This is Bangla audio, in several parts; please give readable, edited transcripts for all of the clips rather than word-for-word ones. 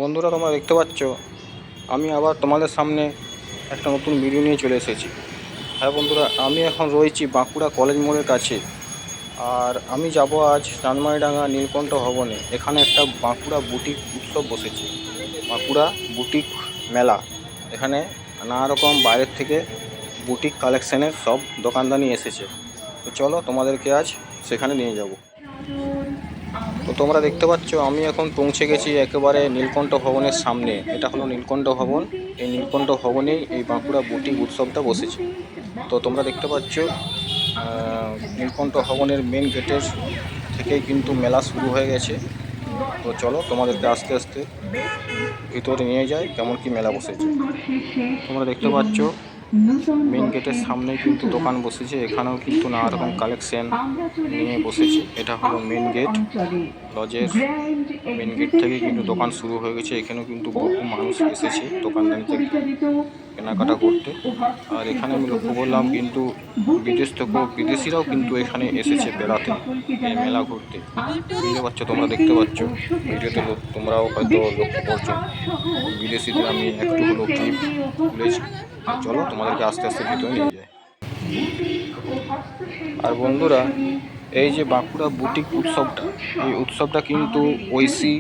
বন্ধুরা, তোমরা দেখতে পাচ্ছ আমি আবার তোমাদের সামনে একটা নতুন ভিডিও নিয়ে চলে এসেছি। হ্যাঁ বন্ধুরা, আমি এখন রয়েছি বাঁকুড়া কলেজ মোড়ের কাছে। আর আমি যাব আজ চাঁদমাইডাঙ্গা নীলকণ্ঠ ভবনে। এখানে একটা বাঁকুড়া বুটিক উৎসব বসেছে, বাঁকুড়া বুটিক মেলা। এখানে নানা রকম বাইরের থেকে বুটিক কালেকশানের সব দোকানদানি এসেছে। তো চলো তোমাদেরকে আজ সেখানে নিয়ে যাব। তো তোমরা দেখতে পাচ্ছ আমি এখন পৌঁছে গেছি একেবারে নীলকণ্ঠ ভবনের সামনে। এটা হলো নীলকণ্ঠ ভবন। এই নীলকণ্ঠ ভবনেই এই বাঁকুড়া বুটিক উৎসবটা বসেছে। তো তোমরা দেখতে পাচ্ছ নীলকণ্ঠ ভবনের মেন গেটের থেকেই কিন্তু মেলা শুরু হয়ে গেছে। তো চলো তোমাদেরকে আস্তে আস্তে ভিতরে নিয়ে যাই কেমন কি মেলা বসেছে। তোমরা দেখতে পাচ্ছ মেন গেটের সামনেই কিন্তু দোকান বসেছে। এখানেও কিন্তু নানা রকম কালেকশন নিয়ে বসেছে। এটা হলো মেন গেট, লজের মেন গেট থেকে কিন্তু দোকান শুরু হয়ে গেছে। এখানেও কিন্তু বহু মানুষ এসেছে দোকানদানি থেকে কেনাকাটা করতে। আর এখানে আমি লক্ষ্য করলাম কিন্তু বিদেশিরাও কিন্তু এখানে এসেছে বেড়াতে, এই মেলা ঘুরতে। বুঝতে পারছো, তোমরা দেখতে পাচ্ছ ভিডিওতে, তোমরাও হয়তো লক্ষ্য করছো বিদেশিদের আমি একটু হলেও ক্লিপ তুলেছি। চলো তোমাদেরকে আস্তে আস্তে ভিতরে নিয়ে যায়। আর বন্ধুরা, এই যে বাঁকুড়া বুটিক উৎসবটা, এই উৎসবটা কিন্তু ঐশী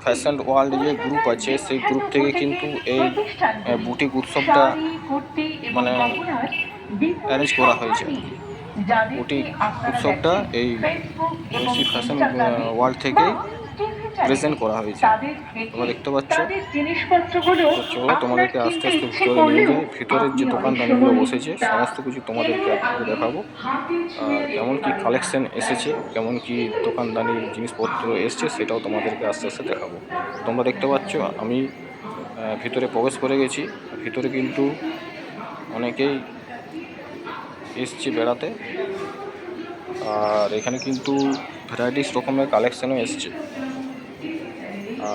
ফ্যাশন ওয়ার্ল্ড যে গ্রুপ আছে, সেই গ্রুপ থেকে কিন্তু এই বুটিক উৎসবটা মানে অ্যারেঞ্জ করা হয়েছে আর কি। বুটিক উৎসবটা এই ঐশী ফ্যাশন ওয়ার্ল্ড থেকেই প্রেজেন্ট করা হয়েছে। তোমরা দেখতে পাচ্ছ। তো চলো তোমাদেরকে আস্তে আস্তে ভিতরে নিয়ে যাই। ভিতরের যে দোকানদানিগুলো বসেছে সমস্ত কিছু তোমাদেরকে একটু দেখাবো। আর কেমন কি কালেকশন এসেছে, কেমন কি দোকানদানি জিনিসপত্র এসছে, সেটাও তোমাদেরকে আস্তে আস্তে দেখাবো। তোমরা দেখতে পাচ্ছ আমি ভিতরে প্রবেশ করে গেছি। ভিতরে কিন্তু অনেকেই এসছে বেড়াতে। আর এখানে কিন্তু ভ্যারাইটিস রকমের কালেকশানও এসছে।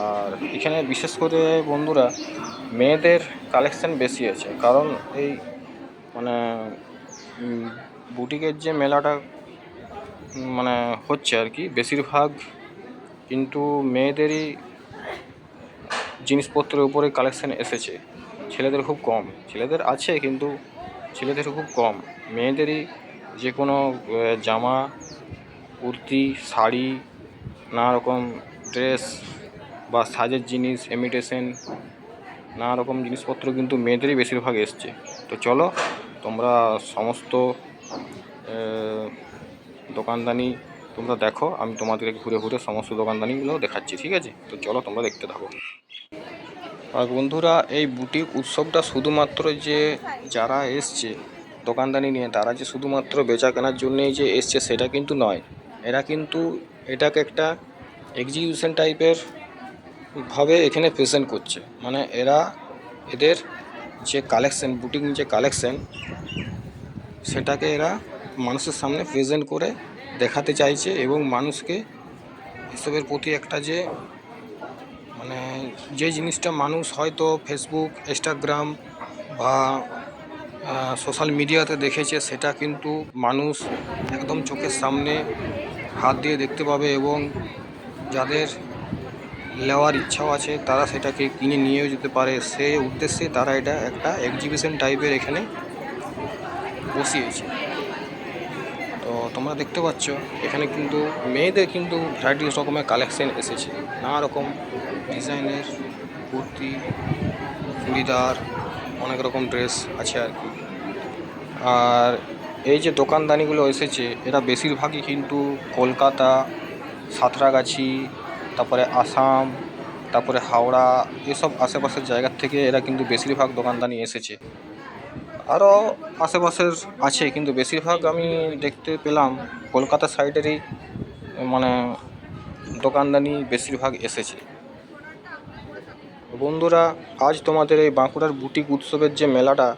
আর এখানে বিশেষ করে বন্ধুরা মেয়েদের কালেকশান বেশি আছে, কারণ এই মানে বুটিকের যে মেলাটা মানে হচ্ছে আর কি, বেশিরভাগ কিন্তু মেয়েদেরই জিনিসপত্রের উপরে কালেকশান এসেছে। ছেলেদের খুব কম, ছেলেদের আছে কিন্তু ছেলেদের খুব কম। মেয়েদেরই যে কোনো জামা, কুর্তি, শাড়ি, নানা রকম ড্রেস বা সাজের জিনিস, ইমিটেশন, নানা রকম জিনিসপত্র কিন্তু মেয়েদেরই বেশিরভাগ এসছে। তো চলো তোমরা সমস্ত দোকানদানি তোমরা দেখো, আমি তোমাদেরকে ঘুরে ঘুরে সমস্ত দোকানদানিগুলো দেখাচ্ছি, ঠিক আছে? তো চলো তোমরা দেখতে থাকো। আর বন্ধুরা, এই বুটিক উৎসবটা শুধুমাত্র যে যারা এসছে দোকানদানি নিয়ে, তারা যে শুধুমাত্র বেচা কেনার জন্যেই যে এসছে সেটা কিন্তু নয়। এরা কিন্তু এটাকে একটা এক্সিবিশন টাইপের ভাবে এখানে প্রেজেন্ট করছে। মানে এদের যে কালেকশন, বুটিক যে কালেকশন, সেটাকে এরা মানুষের সামনে প্রেজেন্ট করে দেখাতে চাইছে এবং মানুষকে এসবের প্রতি একটা যে মানে যে জিনিসটা মানুষ হয়তো ফেসবুক, ইনস্টাগ্রাম বা সোশ্যাল মিডিয়াতে দেখেছে, সেটা কিন্তু মানুষ একদম চোখের সামনে হাত দিয়ে দেখতে পাবে এবং যাদের নেওয়ার ইচ্ছাও আছে তারা সেটাকে কিনে নিয়েও যেতে পারে। সেই উদ্দেশ্যে তারা এটা একটা এক্সিবিশন টাইপের এখানে বসিয়েছে। তো তোমরা দেখতে পাচ্ছ এখানে কিন্তু মেয়েদের কিন্তু ভ্যারাইটিস রকমের কালেকশন এসেছে। নানা রকম ডিজাইনের কুর্তি, চুড়িদার, অনেক রকম ড্রেস আছে আর কি। আর এই যে দোকানদানিগুলো এসেছে, এরা বেশিরভাগই কিন্তু কলকাতা, সাঁতরাগাছি, তারপরে আসাম, তারপরে হাওড়া, এসব আশেপাশের জায়গার থেকে এরা কিন্তু বেশিরভাগ দোকানদানি এসেছে। আরও আশেপাশের আছে কিন্তু বেশিরভাগ আমি দেখতে পেলাম কলকাতা সাইডেরই মানে দোকানদানি বেশিরভাগ এসেছে। বন্ধুরা, আজ তোমাদের এই বাঁকুড়ার বুটিক উৎসবের যে মেলাটা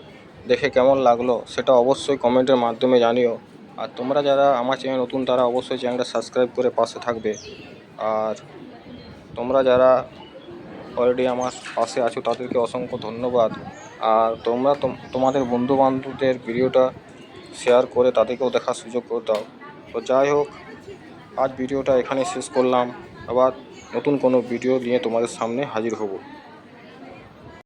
দেখে কেমন লাগলো সেটা অবশ্যই কমেন্টের মাধ্যমে জানিও। আর তোমরা যারা আমার চ্যানেল নতুন তারা অবশ্যই চ্যানেলটা সাবস্ক্রাইব করে পাশে থাকবে। আর তোমরা যারা অলরেডি আমার পাশে আছো তাদেরকে অসংখ্য ধন্যবাদ। আর তোমরা তোমাদের বন্ধুবান্ধবদের ভিডিওটা শেয়ার করে তাদেরকেও দেখার সুযোগ করে দাও। তো যাই হোক, আজ ভিডিওটা এখানে শেষ করলাম। আবার নতুন কোনো ভিডিও নিয়ে তোমাদের সামনে হাজির হব।